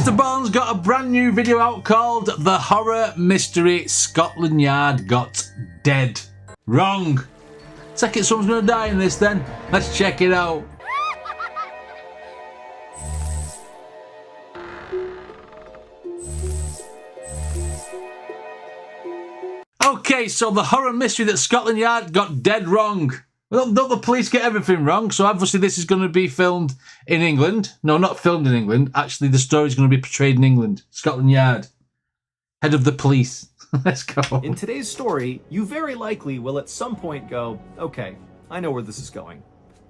Mr. Ballen's got a brand new video out called The Horror Mystery Scotland Yard Got Dead Wrong. Take it someone's going to die in this then. Let's check it out. Okay, so the horror mystery that Scotland Yard got dead wrong. Well, don't the police get everything wrong? So obviously this is going to be filmed in England. No, not filmed in England. Actually, the story is going to be portrayed in England. Scotland Yard. Head of the police. Let's go. In today's story, you very likely will at some point go, okay, I know where this is going.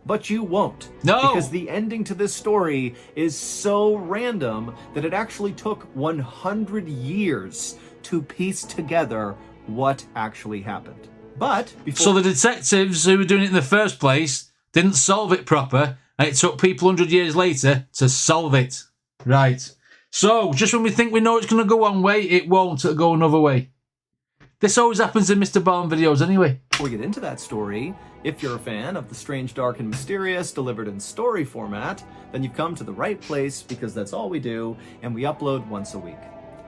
But you won't. No! Because the ending to this story is so random that it actually took 100 years to piece together what actually happened. But before... So the detectives who were doing it in the first place didn't solve it proper, and it took people 100 years later to solve it. Right. So, just when we think we know it's going to go one way, it won't. It'll go another way. This always happens in Mr. Ballen videos anyway. Before we get into that story, if you're a fan of the strange, dark, and mysterious delivered in story format, then you've come to the right place because that's all we do, and we upload once a week.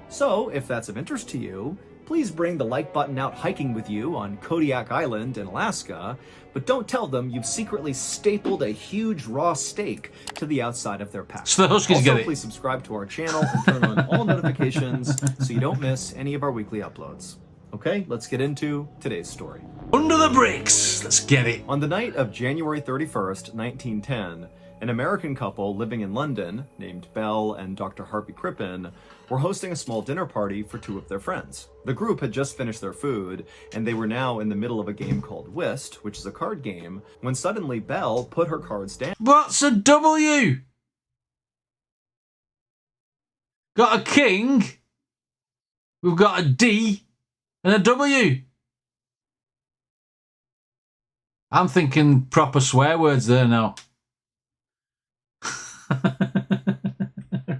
So, if that's of interest to you, please bring the like button out hiking with you on Kodiak Island in Alaska, but don't tell them you've secretly stapled a huge raw steak to the outside of their pack. So the Huskies also, get it. please subscribe to our channel and turn on all notifications so you don't miss any of our weekly uploads. Okay, let's get into today's story. Under the bricks. Let's get it. On the night of January 31st, 1910, an American couple living in London, named Belle and Dr. Harvey Crippen, were hosting a small dinner party for two of their friends. The group had just finished their food, and they were now in the middle of a game called Whist, which is a card game, when suddenly Belle put her cards down. What's a W? Got a king. We've got a D and a W. I'm thinking proper swear words there now.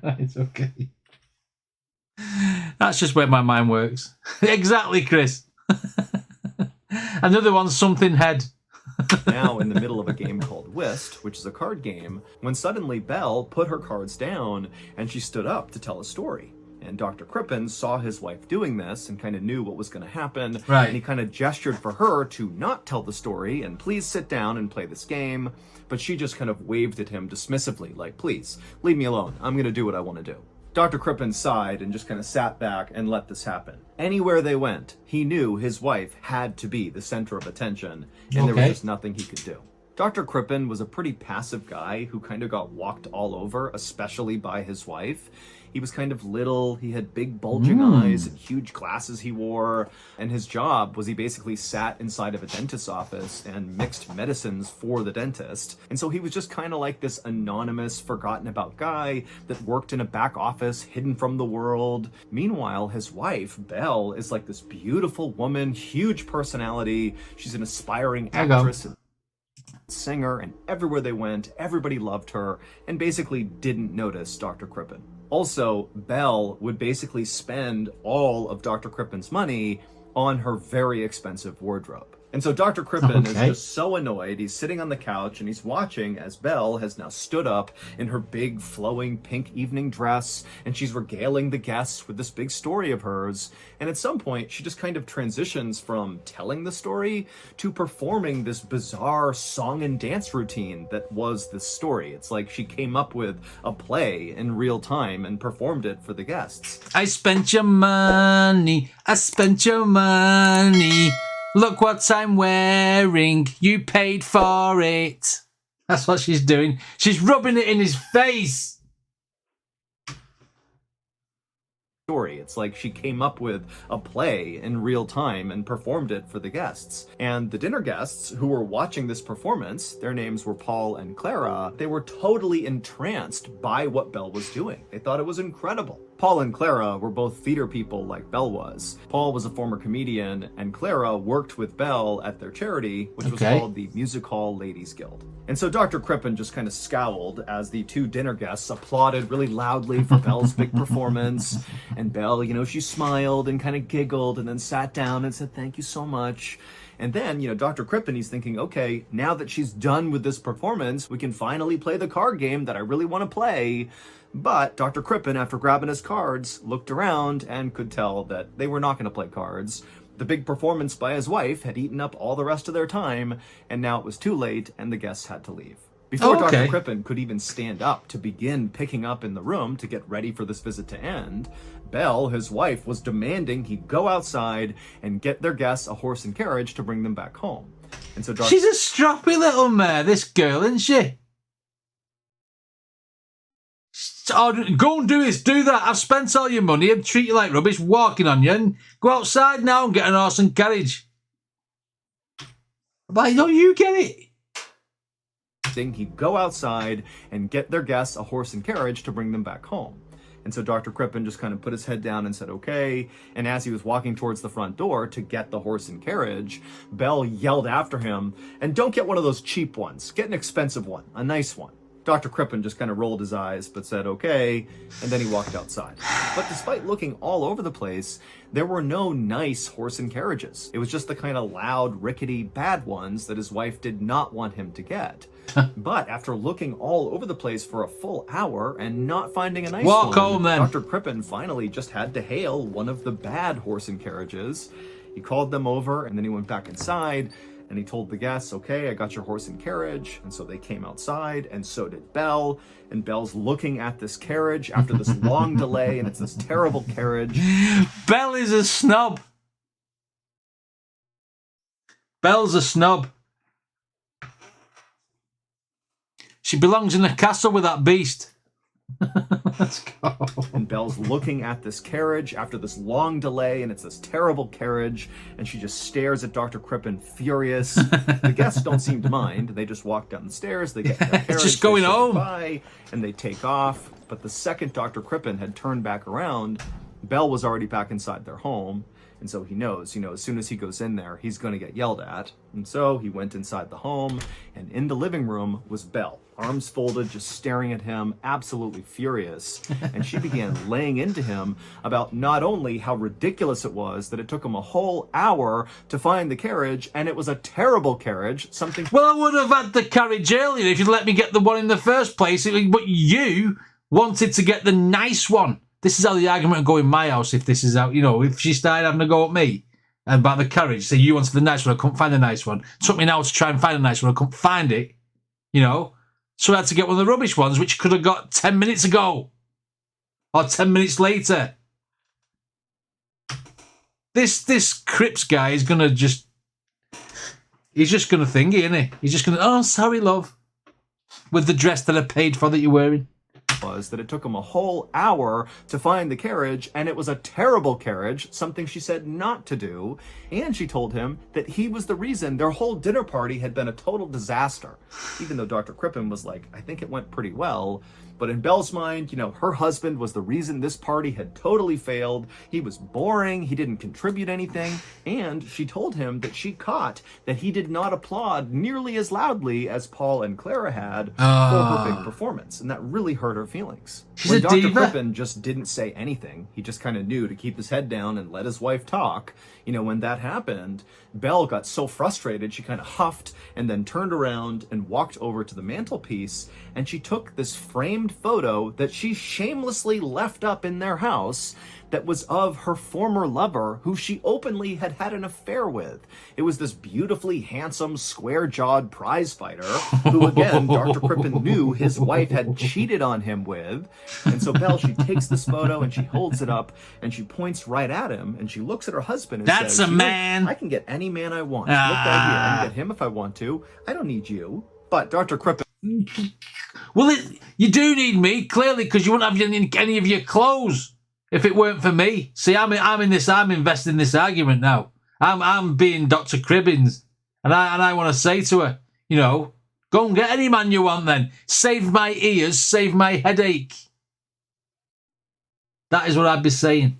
Right, okay. That's just where my mind works. Exactly, Chris. Another one's something head. Now in the middle of a game called Whist, which is a card game, when suddenly Belle put her cards down and she stood up to tell a story. And Dr. Crippen saw his wife doing this and kind of knew what was going to happen. Right. And he kind of gestured for her to not tell the story and please sit down and play this game. But she just kind of waved at him dismissively, like, please, leave me alone. I'm going to do what I want to do. Dr. Crippen sighed and just kind of sat back and let this happen. Anywhere they went, he knew his wife had to be the center of attention, and there was just nothing he could do. Dr. Crippen was a pretty passive guy who kind of got walked all over, especially by his wife. He was kind of little, he had big bulging eyes and huge glasses he wore, and his job was he basically sat inside of a dentist's office and mixed medicines for the dentist. And so he was just kind of like this anonymous, forgotten about guy that worked in a back office hidden from the world. Meanwhile, his wife, Belle, is like this beautiful woman, huge personality. She's an aspiring actress and singer, and everywhere they went, everybody loved her and basically didn't notice Dr. Crippen. Also, Belle would basically spend all of Dr. Crippen's money on her very expensive wardrobe. And so Dr. Crippen is just so annoyed. He's sitting on the couch and he's watching as Belle has now stood up in her big flowing pink evening dress, and she's regaling the guests with this big story of hers. And at some point, she just kind of transitions from telling the story to performing this bizarre song and dance routine that was this story. It's like she came up with a play in real time and performed it for the guests. I spent your money. I spent your money. Look what I'm wearing. You paid for it. That's what she's doing. She's rubbing it in his face. It's like she came up with a play in real time and performed it for the guests. And the dinner guests who were watching this performance, their names were Paul and Clara, they were totally entranced by what Belle was doing. They thought it was incredible. Paul and Clara were both theater people like Belle was. Paul was a former comedian, and Clara worked with Belle at their charity, which was called the Music Hall Ladies Guild. And so Dr. Crippen just kind of scowled as the two dinner guests applauded really loudly for Belle's big performance. And Belle, you know, she smiled and kind of giggled and then sat down and said, "Thank you so much." And then, Dr. Crippen, he's thinking, okay, now that she's done with this performance, we can finally play the card game that I really want to play. But Dr. Crippen, after grabbing his cards, looked around and could tell that they were not going to play cards. The big performance by his wife had eaten up all the rest of their time, and now it was too late, and the guests had to leave. Before Dr. Crippen could even stand up to begin picking up in the room to get ready for this visit to end, Belle, his wife, was demanding he go outside and get their guests a horse and carriage to bring them back home. And so She's a stroppy little mare, this girl, isn't she? Oh, go and do this, do that. I've spent all your money and treat you like rubbish, walking on you, and go outside now and get an horse and carriage. But don't you get it? He'd go outside and get their guests a horse and carriage to bring them back home. And so Dr. Crippen just kind of put his head down and said, okay. And as he was walking towards the front door to get the horse and carriage, Belle yelled after him, and don't get one of those cheap ones. Get an expensive one, a nice one. Dr. Crippen just kind of rolled his eyes, but said, okay, and then he walked outside. But despite looking all over the place, there were no nice horse and carriages. It was just the kind of loud, rickety, bad ones that his wife did not want him to get. But after looking all over the place for a full hour and not finding a nice one, home, then. Dr. Crippen finally just had to hail one of the bad horse and carriages. He called them over, and then he went back inside, and he told the guests, okay, I got your horse and carriage. And so they came outside, and so did Belle. And Belle's looking at this carriage after this long delay, and it's this terrible carriage. Belle is a snob. Belle's a snob. She belongs in a castle with that beast. Let's go. And Belle's looking at this carriage after this long delay, and it's this terrible carriage, and she just stares at Dr. Crippen, furious. The guests don't seem to mind. They just walk down the stairs, they get in their carriage, it's just going home. Goodbye, and they take off. But the second Dr. Crippen had turned back around, Belle was already back inside their home. And so he knows, as soon as he goes in there, he's going to get yelled at. And so he went inside the home, and in the living room was Belle, arms folded, just staring at him, absolutely furious. And she began laying into him about not only how ridiculous it was that it took him a whole hour to find the carriage, and it was a terrible carriage, something... Well, I would have had the carriage earlier if you'd let me get the one in the first place, but you wanted to get the nice one. This is how the argument would go in my house if this is how, if she started having a go at me and about the carriage, say you wanted the nice one, I couldn't find the nice one. It took me an hour to try and find a nice one, I couldn't find it, So I had to get one of the rubbish ones, which could have got 10 minutes ago or 10 minutes later. This Cripps guy is going to just, he's just going to thingy, isn't he? He's just going to, oh, sorry, love, with the dress that I paid for that you're wearing. Was that it took him a whole hour to find the carriage, and it was a terrible carriage, something she said not to do. And she told him that he was the reason their whole dinner party had been a total disaster. Even though Dr. Crippen was like, I think it went pretty well. But in Belle's mind, her husband was the reason this party had totally failed. He was boring, he didn't contribute anything, and she told him that she caught that he did not applaud nearly as loudly as Paul and Clara had for her big performance, and that really hurt her feelings. She's when a Dr. diva. Crippen just didn't say anything, he just kind of knew to keep his head down and let his wife talk. When that happened, Belle got so frustrated, she kind of huffed and then turned around and walked over to the mantelpiece, and she took this framed photo that she shamelessly left up in their house that was of her former lover, who she openly had had an affair with. It was this beautifully handsome, square-jawed prize fighter who, again, Dr. Crippen knew his wife had cheated on him with. And so Belle, she takes this photo and she holds it up and she points right at him and she looks at her husband and That's says, a man. I can get any man I want. Look right here. I can get him if I want to. I don't need you. But Dr. Crippen... Well, you do need me, clearly, because you wouldn't have any of your clothes if it weren't for me. See, I'm invested in this argument now. I'm being Dr. Cribbins, and I want to say to her, go and get any man you want then. Save my ears, save my headache. That is what I'd be saying.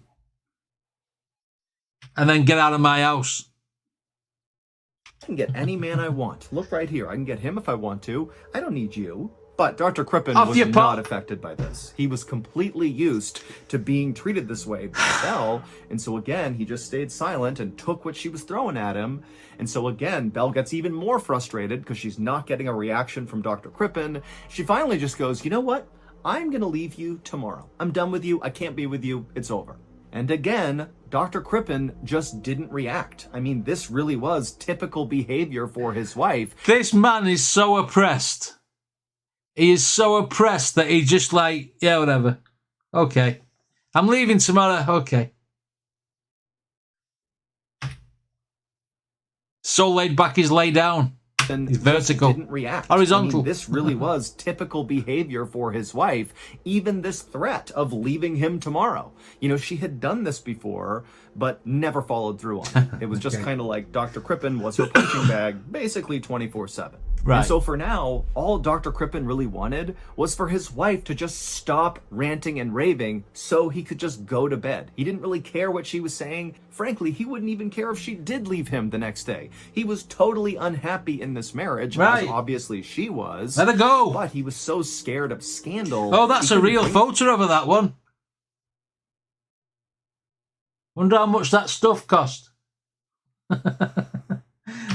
And then get out of my house. I can get any man I want. Look right here. I can get him if I want to. I don't need you. But Dr. Crippen Off was your not pop. affected by this. He was completely used to being treated this way by Belle, and so again, he just stayed silent and took what she was throwing at him. And so again, Belle gets even more frustrated because she's not getting a reaction from Dr. Crippen. She finally just goes, you know what? I'm gonna leave you tomorrow. I'm done with you. I can't be with you. It's over. And again, Dr. Crippen just didn't react. I mean, this really was typical behavior for his wife. This man is so oppressed. He is so oppressed that he's just like, yeah, whatever. Okay. I'm leaving tomorrow. Okay. So laid back, he's laid down. He's vertical. Didn't react. Horizontal. I mean, this really was typical behavior for his wife. Even this threat of leaving him tomorrow. You know, she had done this before, but never followed through on it. It was just kind of like Dr. Crippen was her punching bag, basically 24/7. Right. And so for now, all Dr. Crippen really wanted was for his wife to just stop ranting and raving so he could just go to bed. He didn't really care what she was saying. Frankly, he wouldn't even care if she did leave him the next day. He was totally unhappy in this marriage, right. as obviously she was. Let her go. But he was so scared of scandal. Oh, that's a real photo of that one. Wonder how much that stuff cost.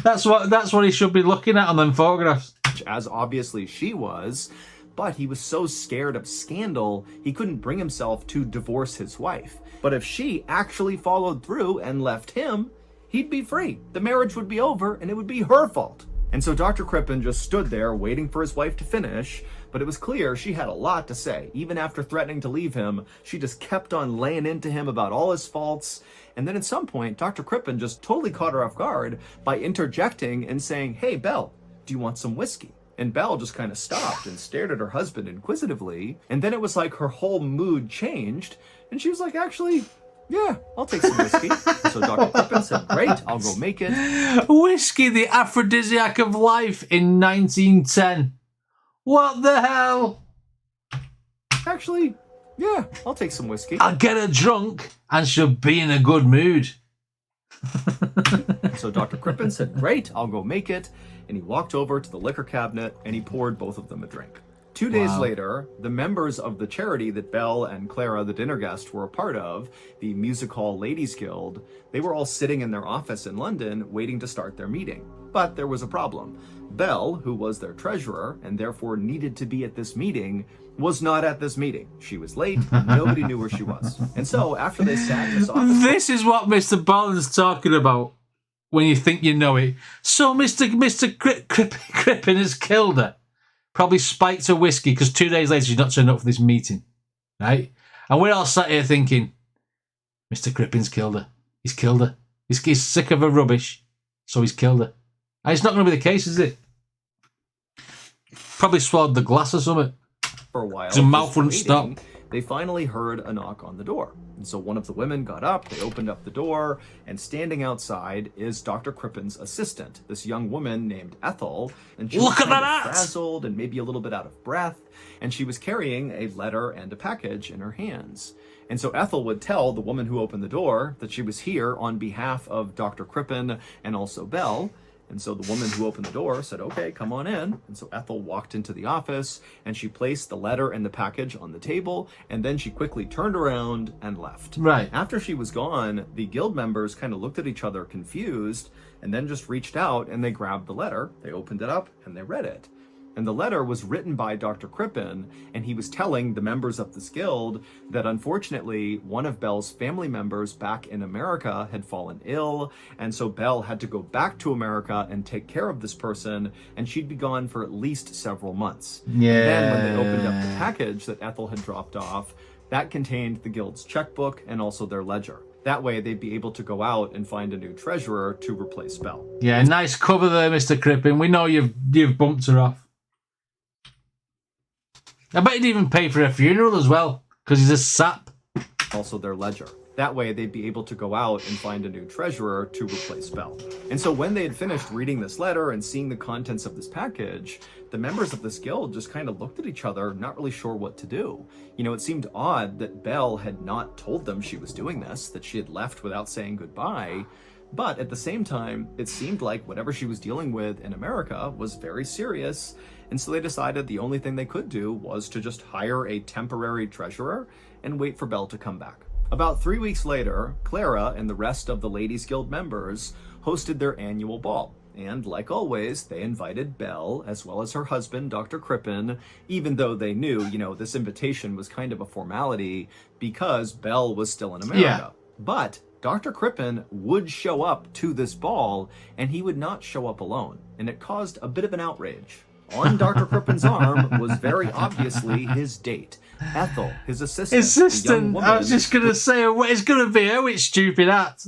That's what he should be looking at on them photographs. As obviously she was, but he was so scared of scandal, he couldn't bring himself to divorce his wife. But if she actually followed through and left him, he'd be free. The marriage would be over and it would be her fault. And so Dr. Crippen just stood there waiting for his wife to finish, but it was clear she had a lot to say. Even after threatening to leave him, she just kept on laying into him about all his faults. And then at some point, Dr. Crippen just totally caught her off guard by interjecting and saying, hey, Belle, do you want some whiskey? And Belle just kind of stopped and stared at her husband inquisitively. And then it was like her whole mood changed. And she was like, actually, yeah, I'll take some whiskey. So Dr. Crippen said, great, I'll go make it. Whiskey, the aphrodisiac of life in 1910. What the hell? Actually, yeah, I'll take some whiskey. I'll get her drunk and she'll be in a good mood. So Dr. Crippen said, great, I'll go make it. And he walked over to the liquor cabinet and he poured both of them a drink. 2 days later, the members of the charity that Belle and Clara, the dinner guest, were a part of, the Music Hall Ladies Guild, they were all sitting in their office in London waiting to start their meeting. But there was a problem. Belle, who was their treasurer and therefore needed to be at this meeting, was not at this meeting. She was late and nobody knew where she was. And so after they sat in this office... This is what Mr. Ballen's talking about when you think you know it. So Mr. Crippen has killed her. Probably spiked her whiskey because 2 days later she's not turned up for this meeting. Right? And we're all sat here thinking, Mr. Crippen's killed her. He's killed her. He's sick of her rubbish, so he's killed her. And it's not going to be the case, is it? Probably swallowed the glass or something. For a while, his mouth wouldn't stop. They finally heard a knock on the door. And so one of the women got up, they opened up the door, and standing outside is Dr. Crippen's assistant, this young woman named Ethel. And she was kind of frazzled and maybe a little bit out of breath, and she was carrying a letter and a package in her hands. And so Ethel would tell the woman who opened the door that she was here on behalf of Dr. Crippen and also Belle. And so the woman who opened the door said, okay, come on in. And so Ethel walked into the office and she placed the letter and the package on the table. And then she quickly turned around and left. Right. After she was gone, the guild members kind of looked at each other confused and then just reached out and they grabbed the letter. They opened it up and they read it. And the letter was written by Dr. Crippen, and he was telling the members of this guild that unfortunately one of Belle's family members back in America had fallen ill, and so Belle had to go back to America and take care of this person, and she'd be gone for at least several months. Yeah. And then when they opened up the package that Ethel had dropped off, that contained the guild's checkbook and also their ledger. That way they'd be able to go out and find a new treasurer to replace Belle. Yeah, nice cover there, Mr. Crippen. We know you've bumped her off. I bet he'd even pay for a funeral as well, because he's a sap. Also their ledger. That way they'd be able to go out and find a new treasurer to replace Belle. And so when they had finished reading this letter and seeing the contents of this package, the members of this guild just kind of looked at each other, not really sure what to do. You know, it seemed odd that Belle had not told them she was doing this, that she had left without saying goodbye. But at the same time, it seemed like whatever she was dealing with in America was very serious, and so they decided the only thing they could do was to just hire a temporary treasurer and wait for Belle to come back. About 3 weeks later, Clara and the rest of the Ladies Guild members hosted their annual ball. And like always, they invited Belle, as well as her husband, Dr. Crippen, even though they knew, this invitation was kind of a formality because Belle was still in America. Yeah. But Dr. Crippen would show up to this ball, and he would not show up alone. And it caused a bit of an outrage. On Dr. Crippen's arm was very obviously his date, Ethel, his assistant. The young woman. I was just going to say, it's going to be her with stupid hat.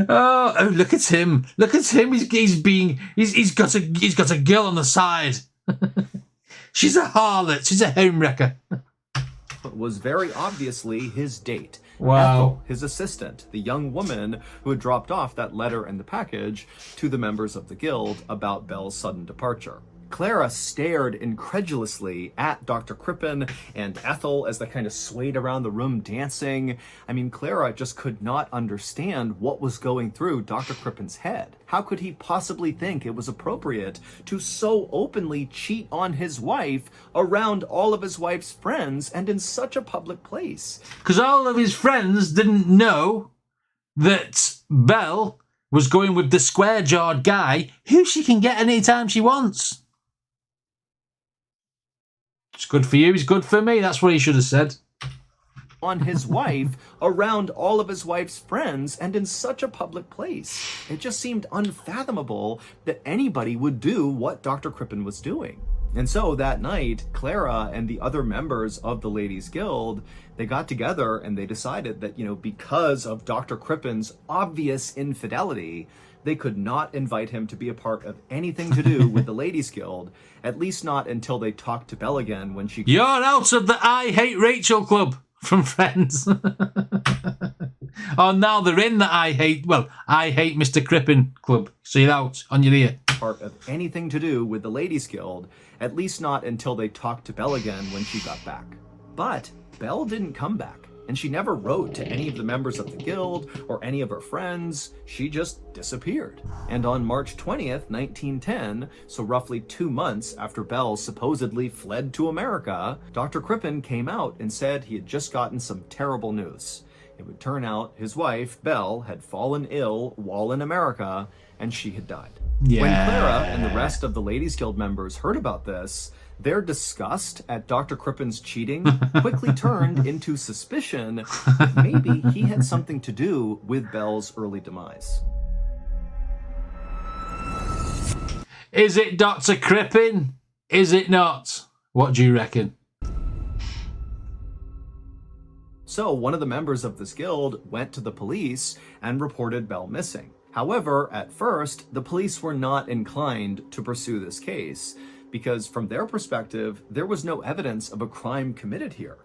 Oh, look at him! Look at him! He's got a girl on the side. She's a harlot. She's a homewrecker. Was very obviously his date. Wow. Ethel, his assistant, the young woman who had dropped off that letter and the package to the members of the guild about Belle's sudden departure. Clara stared incredulously at Dr. Crippen and Ethel as they kind of swayed around the room dancing. I mean, Clara just could not understand what was going through Dr. Crippen's head. How could he possibly think it was appropriate to so openly cheat on his wife around all of his wife's friends and in such a public place? Because all of his friends didn't know that Belle was going with the square-jawed guy who she can get anytime she wants. It's good for you, it's good for me. That's what he should have said. On his wife, around all of his wife's friends, and in such a public place. It just seemed unfathomable that anybody would do what Dr. Crippen was doing. And so that night, Clara and the other members of the Ladies Guild, they got together and they decided that, because of Dr. Crippen's obvious infidelity, they could not invite him to be a part of anything to do with the Ladies Guild, at least not until they talked to Belle again when she... You're out of the I Hate Rachel club from Friends. Oh, now they're in the I Hate Mr. Crippen club. So you're out on your ear. Part of anything to do with the Ladies Guild, at least not until they talked to Belle again when she got back. But Belle didn't come back. And she never wrote to any of the members of the guild or any of her friends. She just disappeared. And on March 20th, 1910, so roughly 2 months after Belle supposedly fled to America, Dr. Crippen came out and said he had just gotten some terrible news. It would turn out his wife, Belle, had fallen ill while in America, and she had died. Yeah. When Clara and the rest of the Ladies Guild members heard about this, their disgust at Dr. Crippen's cheating quickly turned into suspicion that maybe he had something to do with Belle's early demise. Is it Dr. Crippen? Is it not? What do you reckon? So one of the members of this guild went to the police and reported Belle missing. However, at first, the police were not inclined to pursue this case, because from their perspective, there was no evidence of a crime committed here.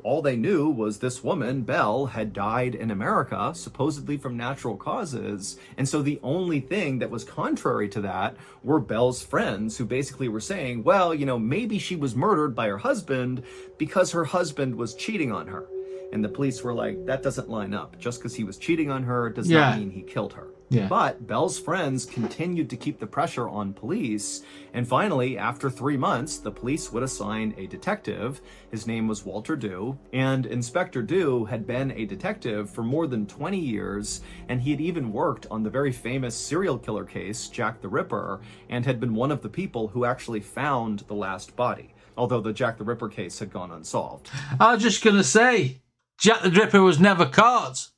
All they knew was this woman, Belle, had died in America, supposedly from natural causes. And so the only thing that was contrary to that were Belle's friends, who basically were saying, well, maybe she was murdered by her husband because her husband was cheating on her. And the police were like, that doesn't line up. Just because he was cheating on her does not mean he killed her. Yeah. But Belle's friends continued to keep the pressure on police. And finally, after 3 months, the police would assign a detective. His name was Walter Dew. And Inspector Dew had been a detective for more than 20 years. And he had even worked on the very famous serial killer case, Jack the Ripper, and had been one of the people who actually found the last body, although the Jack the Ripper case had gone unsolved. I was just going to say, Jack the Ripper was never caught.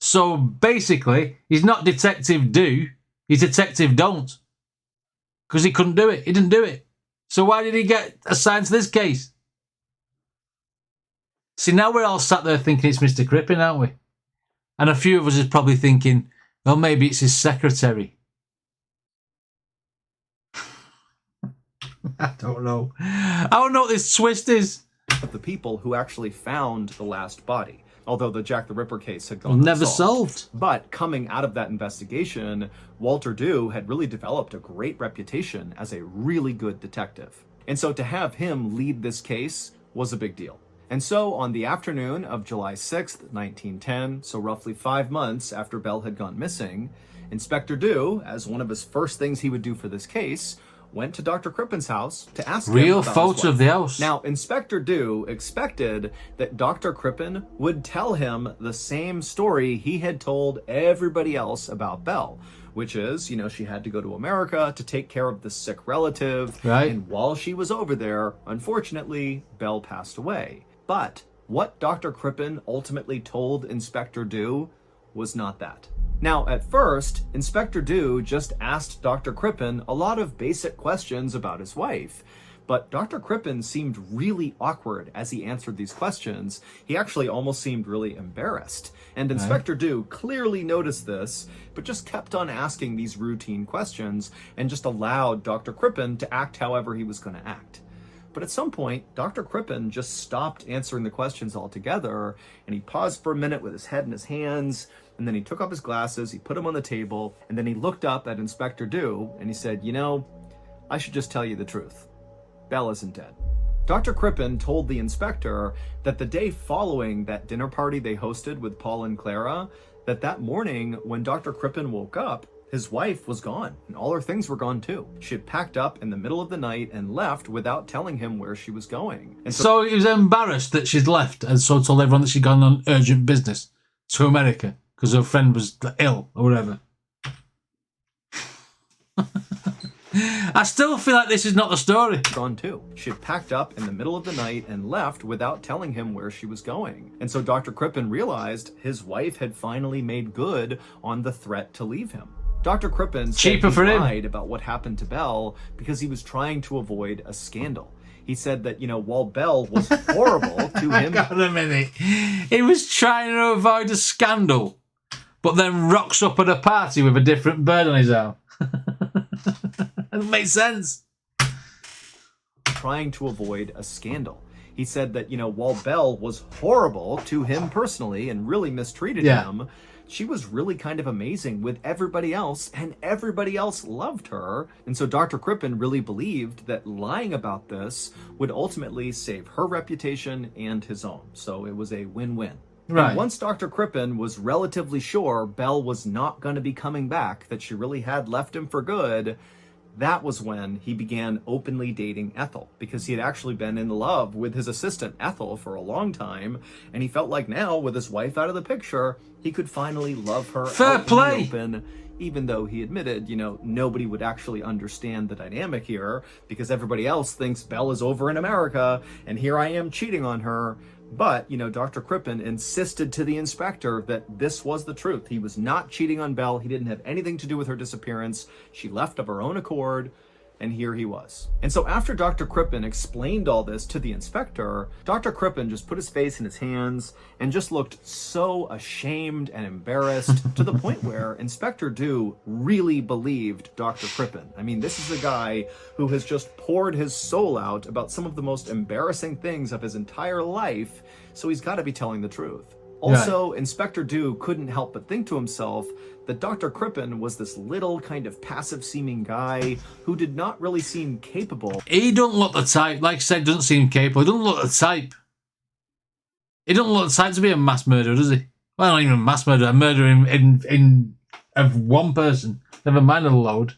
So basically, he's not Detective Do, he's Detective Don't. Because he couldn't do it. He didn't do it. So why did he get assigned to this case? See, now we're all sat there thinking it's Mr. Crippen, aren't we? And a few of us is probably thinking, well, maybe it's his secretary. I don't know. I don't know what this twist is. Of the people who actually found the last body, although the Jack the Ripper case had gone never solved. But coming out of that investigation, Walter Dew had really developed a great reputation as a really good detective. And so to have him lead this case was a big deal. And so on the afternoon of July 6th, 1910, so roughly 5 months after Belle had gone missing, Inspector Dew, as one of his first things he would do for this case, went to Dr. Crippen's house to ask him Real about his photo wife. of the house. Now, Inspector Dew expected that Dr. Crippen would tell him the same story he had told everybody else about Belle, which is, she had to go to America to take care of this sick relative. Right. And while she was over there, unfortunately, Belle passed away. But what Dr. Crippen ultimately told Inspector Dew was not that. Now, at first, Inspector Dew just asked Dr. Crippen a lot of basic questions about his wife. But Dr. Crippen seemed really awkward as he answered these questions. He actually almost seemed really embarrassed. And Inspector Dew clearly noticed this, but just kept on asking these routine questions and just allowed Dr. Crippen to act however he was going to act. But at some point, Dr. Crippen just stopped answering the questions altogether, and he paused for a minute with his head in his hands, and then he took off his glasses, he put them on the table, and then he looked up at Inspector Dew, and he said, I should just tell you the truth. Belle isn't dead. Dr. Crippen told the inspector that the day following that dinner party they hosted with Paul and Clara, that morning when Dr. Crippen woke up, his wife was gone, and all her things were gone too. She had packed up in the middle of the night and left without telling him where she was going. And so he was embarrassed that she'd left, and so told everyone that she'd gone on urgent business to America because her friend was ill or whatever. I still feel like this is not the story. Gone too. She had packed up in the middle of the night and left without telling him where she was going. And so Dr. Crippen realized his wife had finally made good on the threat to leave him. Dr. Crippen said he lied about what happened to Belle because he was trying to avoid a scandal. He said that, while Belle was horrible to him... Hang on a minute. He was trying to avoid a scandal, but then rocks up at a party with a different bird on his arm. That makes sense. Trying to avoid a scandal. He said that, while Belle was horrible to him personally and really mistreated him, she was really kind of amazing with everybody else, and everybody else loved her. And so Dr. Crippen really believed that lying about this would ultimately save her reputation and his own. So it was a win-win. Right. And once Dr. Crippen was relatively sure Belle was not going to be coming back, that she really had left him for good, that was when he began openly dating Ethel, because he had actually been in love with his assistant Ethel for a long time, and he felt like now, with his wife out of the picture, he could finally love her out in the open, even though he admitted, nobody would actually understand the dynamic here, because everybody else thinks Belle is over in America, and here I am cheating on her. But, Dr. Crippen insisted to the inspector that this was the truth. He was not cheating on Belle. He didn't have anything to do with her disappearance. She left of her own accord, and here he was. And so after Dr. Crippen explained all this to the inspector, Dr. Crippen just put his face in his hands and just looked so ashamed and embarrassed to the point where Inspector Dew really believed Dr. Crippen. I mean, this is a guy who has just poured his soul out about some of the most embarrassing things of his entire life, so he's got to be telling the truth. Also, Inspector Dew couldn't help but think to himself that Dr. Crippen was this little kind of passive-seeming guy who did not really seem capable. He don't look the type, like I said, doesn't seem capable. He doesn't look the type. He doesn't look the type to be a mass murderer, does he? Well, not even a mass murderer, a murderer of one person. Never mind a load.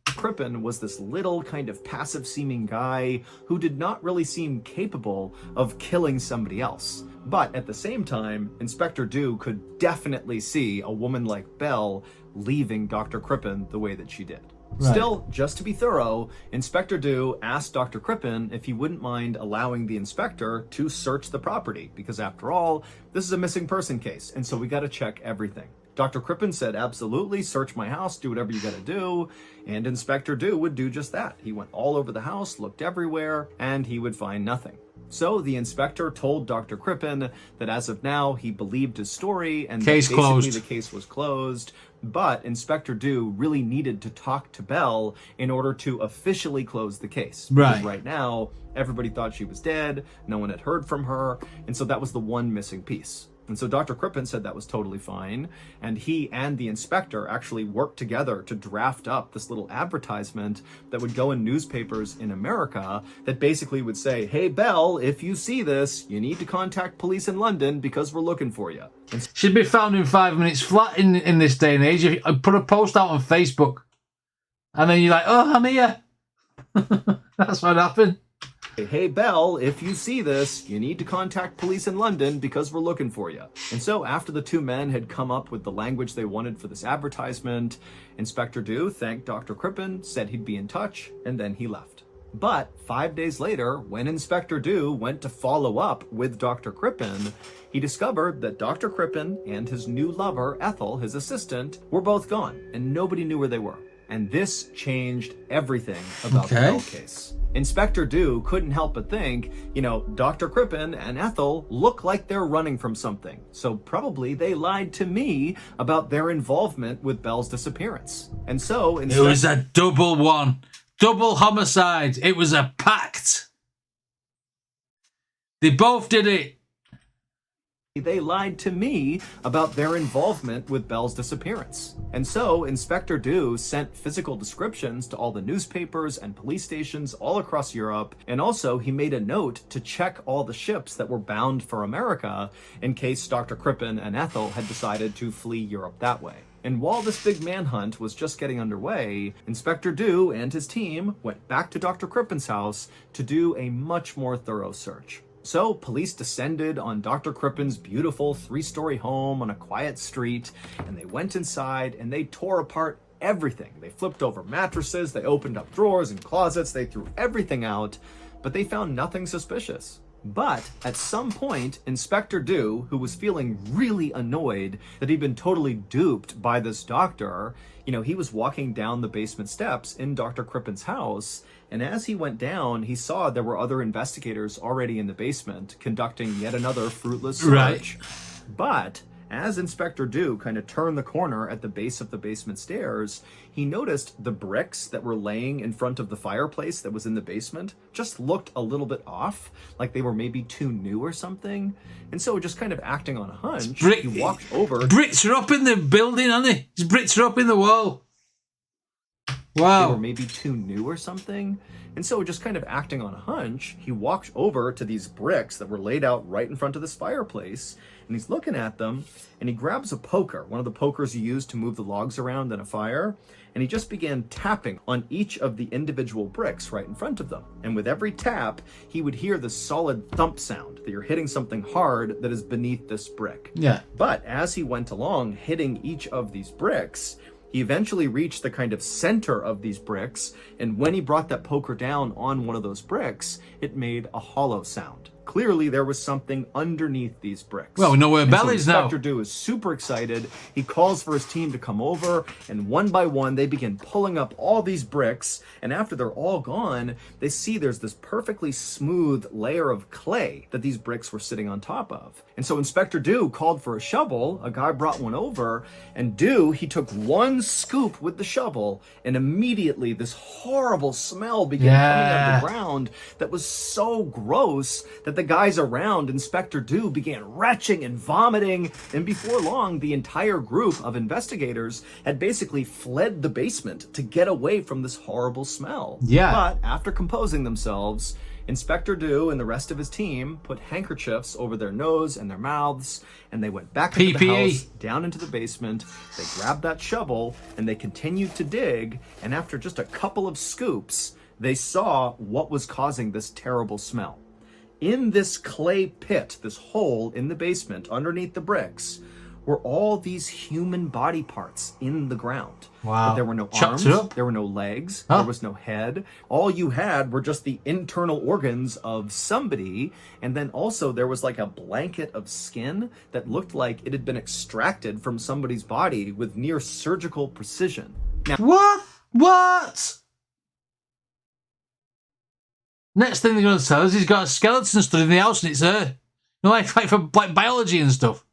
Crippen was this little kind of passive-seeming guy who did not really seem capable of killing somebody else. But at the same time, Inspector Dew could definitely see a woman like Belle leaving Dr. Crippen the way that she did. Right. Still, just to be thorough, Inspector Dew asked Dr. Crippen if he wouldn't mind allowing the inspector to search the property, because after all, this is a missing person case, and so we got to check everything. Dr. Crippen said, absolutely, search my house, do whatever you gotta do, and Inspector Dew would do just that. He went all over the house, looked everywhere, and he would find nothing. So the inspector told Dr. Crippen that as of now, he believed his story, and case that basically closed. The case was closed, but Inspector Dew really needed to talk to Belle in order to officially close the case. Right. Because right now, everybody thought she was dead, no one had heard from her, and so that was the one missing piece. And so Dr. Crippen said that was totally fine. And he and the inspector actually worked together to draft up this little advertisement that would go in newspapers in America that basically would say, hey, Belle, if you see this, you need to contact police in London because we're looking for you. And She'd be found in 5 minutes flat in this day and age. You put a post out on Facebook and then you're like, oh, I'm here. That's what happened. hey, Belle, if you see this, you need to contact police in London because we're looking for you. And so after the two men had come up with the language they wanted for this advertisement, Inspector Dew thanked Dr. Crippen, said he'd be in touch, and then he left. But 5 days later, when Inspector Dew went to follow up with Dr. Crippen, he discovered that Dr. Crippen and his new lover, Ethel, his assistant, were both gone, and nobody knew where they were. And this changed everything about the Belle case. Inspector Dew couldn't help but think, Dr. Crippen and Ethel look like they're running from something. So probably they lied to me about their involvement with Belle's disappearance. And so it was a double one. Double homicide. It was a pact. They both did it. They lied to me about their involvement with Belle's disappearance. And so Inspector Dew sent physical descriptions to all the newspapers and police stations all across Europe. And also he made a note to check all the ships that were bound for America in case Dr. Crippen and Ethel had decided to flee Europe that way. And while this big manhunt was just getting underway, Inspector Dew and his team went back to Dr. Crippen's house to do a much more thorough search. So police descended on Dr. Crippen's beautiful 3-story home on a quiet street, and they went inside and they tore apart everything. They flipped over mattresses, they opened up drawers and closets, they threw everything out, but they found nothing suspicious. But at some point, Inspector Dew, who was feeling really annoyed that he'd been totally duped by this doctor, he was walking down the basement steps in Dr. Crippen's house, and as he went down, he saw there were other investigators already in the basement conducting yet another fruitless search. Right. But as Inspector Dew kind of turned the corner at the base of the basement stairs, he noticed the bricks that were laying in front of the fireplace that was in the basement just looked a little bit off, like they were maybe too new or something. And so just kind of acting on a hunch, he walked over. Bricks are up in the building, aren't they? His bricks are up in the wall. Wow. They were maybe too new or something. And so just kind of acting on a hunch, he walked over to these bricks that were laid out right in front of this fireplace, and he's looking at them, and he grabs a poker, one of the pokers you use to move the logs around in a fire, and he just began tapping on each of the individual bricks right in front of them. And with every tap, he would hear the solid thump sound that you're hitting something hard that is beneath this brick. Yeah. But as he went along hitting each of these bricks, he eventually reached the kind of center of these bricks, and when he brought that poker down on one of those bricks, it made a hollow sound. Clearly, there was something underneath these bricks. Well, we know where Belle is now. Inspector Dew is super excited. He calls for his team to come over, and one by one, they begin pulling up all these bricks, and after they're all gone, they see there's this perfectly smooth layer of clay that these bricks were sitting on top of. And so Inspector Dew called for a shovel, a guy brought one over, and Dew, he took one scoop with the shovel, and immediately this horrible smell began coming out of the ground that was so gross that the guys around Inspector Dew began retching and vomiting, and before long, the entire group of investigators had basically fled the basement to get away from this horrible smell. Yeah. But after composing themselves, Inspector Dew and the rest of his team put handkerchiefs over their nose and their mouths, and they went back into the house, down into the basement. They grabbed that shovel, and they continued to dig, and after just a couple of scoops, they saw what was causing this terrible smell. In this clay pit, this hole in the basement underneath the bricks, were all these human body parts in the ground. Wow. But there were no arms, there were no legs, there was no head. All you had were just the internal organs of somebody, and then also there was like a blanket of skin that looked like it had been extracted from somebody's body with near surgical precision. Now, What? Next thing they're going to tell us, he's got a skeleton stood in the house and it's her. Like for biology and stuff.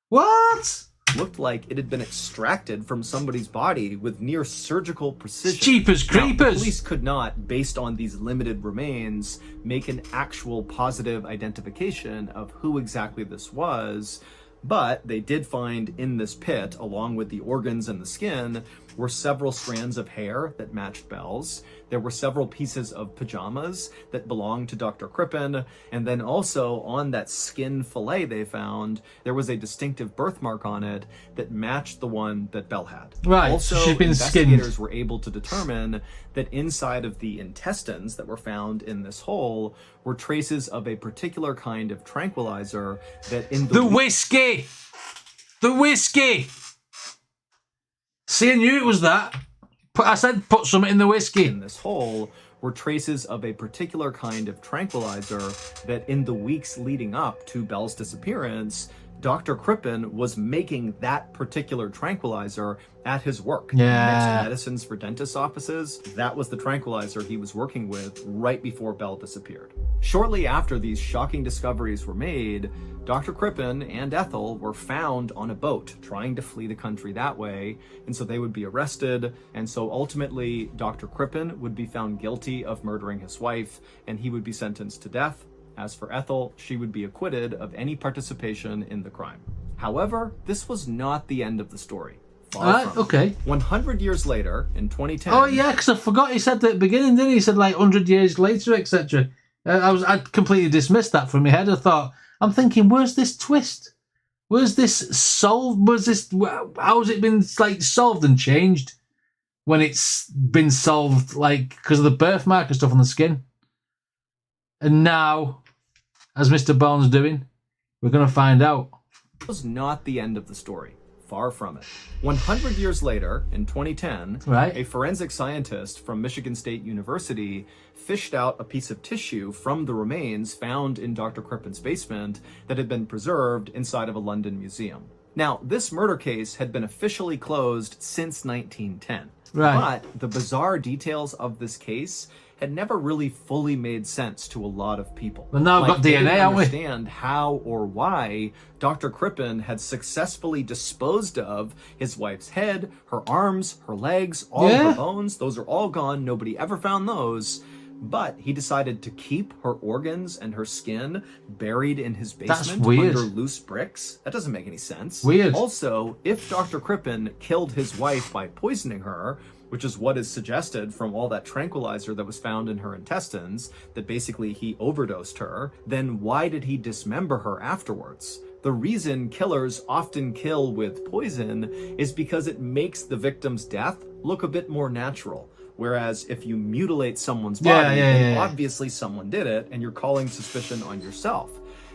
What? Looked like it had been extracted from somebody's body with near surgical precision. Jeepers creepers. Now, police could not, based on these limited remains, make an actual positive identification of who exactly this was. But they did find in this pit, along with the organs and the skin, were several strands of hair that matched Belle's. There were several pieces of pajamas that belonged to Dr. Crippen. And then also on that skin fillet they found, there was a distinctive birthmark on it that matched the one that Belle had. Right, Also, she's been investigators skinned. were able to determine that inside of the intestines that were found in this hole were traces of a particular kind of tranquilizer that in The whiskey! The whiskey! See, I knew it was that. I said put something in the whiskey. In this hole were traces of a particular kind of tranquilizer that in the weeks leading up to Belle's disappearance, Dr. Crippen was making that particular tranquilizer at his work. Yeah. Mixed medicines for dentist offices. That was the tranquilizer he was working with right before Belle disappeared. Shortly after these shocking discoveries were made, Dr. Crippen and Ethel were found on a boat trying to flee the country that way, and so they would be arrested, and so ultimately Dr. Crippen would be found guilty of murdering his wife, and he would be sentenced to death. As for Ethel, she would be acquitted of any participation in the crime. However, this was not the end of the story. Far from it. Okay. 100 years later, in 2010... Oh, yeah, because I forgot he said that at the beginning, didn't he? He said, like, 100 years later, etc. I'd completely dismissed that from my head. I thought, I'm thinking, where's this twist? Where's this solved? How's it been, like, solved and changed when it's been solved, like, because of the birthmark and stuff on the skin? And now, as Mr. Bones doing, we're going to find out. It was not the end of the story. Far from it. 100 years later, in 2010, Right. a forensic scientist from Michigan State University fished out a piece of tissue from the remains found in Dr. Crippen's basement that had been preserved inside of a London museum. Now, this murder case had been officially closed since 1910. Right. But the bizarre details of this case had never really fully made sense to a lot of people. Well, now we've got they DNA, didn't haven't we? understand how or why Dr. Crippen had successfully disposed of his wife's head, her arms, her legs, all of her bones. Those are all gone. Nobody ever found those. But he decided to keep her organs and her skin buried in his basement weird. under loose bricks. That doesn't make any sense. Weird. Also, if Dr. Crippen killed his wife by poisoning her, which is what is suggested from all that tranquilizer that was found in her intestines, that basically he overdosed her, then why did he dismember her afterwards? The reason killers often kill with poison is because it makes the victim's death look a bit more natural. Whereas if you mutilate someone's body, then obviously someone did it, and you're calling suspicion on yourself.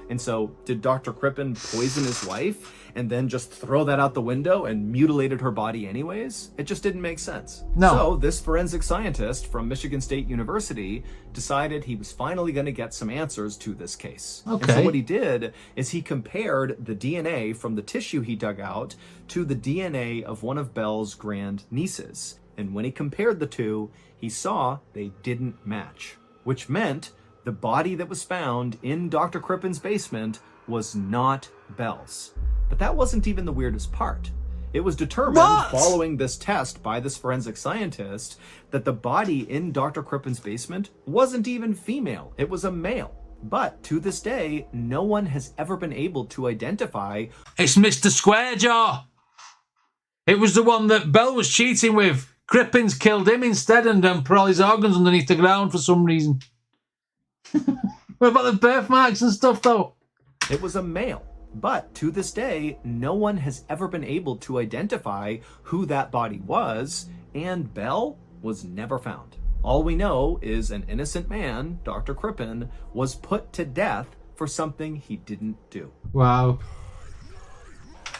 And so, did Dr. Crippen poison his wife and then just throw that out the window and mutilated her body anyways? It just didn't make sense. No. So, this forensic scientist from Michigan State University decided he was finally going to get some answers to this case. Okay. And so what he did is he compared the DNA from the tissue he dug out to the DNA of one of Belle's grand nieces. And when he compared the two, he saw they didn't match, which meant the body that was found in Dr. Crippen's basement was not Belle's. But that wasn't even the weirdest part. It was determined following this test by this forensic scientist that the body in Dr. Crippen's basement wasn't even female. It was a male. But to this day, no one has ever been able to identify. It's Mr. Squarejaw. It was the one that Belle was cheating with. Crippen's killed him instead and put all his organs underneath the ground for some reason. What about the birthmarks and stuff, though? It was a male. But to this day, no one has ever been able to identify who that body was, and Belle was never found. All we know is an innocent man, Dr. Crippen, was put to death for something he didn't do. Wow.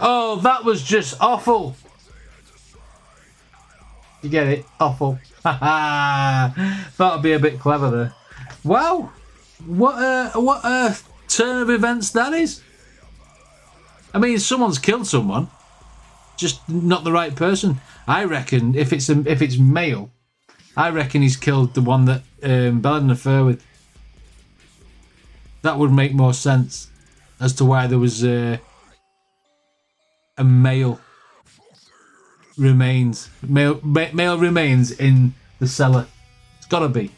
Oh, that was just awful. You get it? Awful. That'll be a bit clever there. Wow. What a turn of events that is. I mean, someone's killed someone, just not the right person. I reckon if it's male, I reckon he's killed the one that Belle had an affair with. That would make more sense as to why there was a male remains in the cellar. It's gotta be.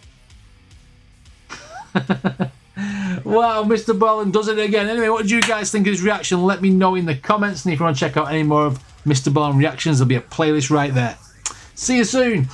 Wow, Mr. Ballen does it again. Anyway, what did you guys think of his reaction? Let me know in the comments. And if you want to check out any more of Mr. Ballen reactions, there'll be a playlist right there. See you soon.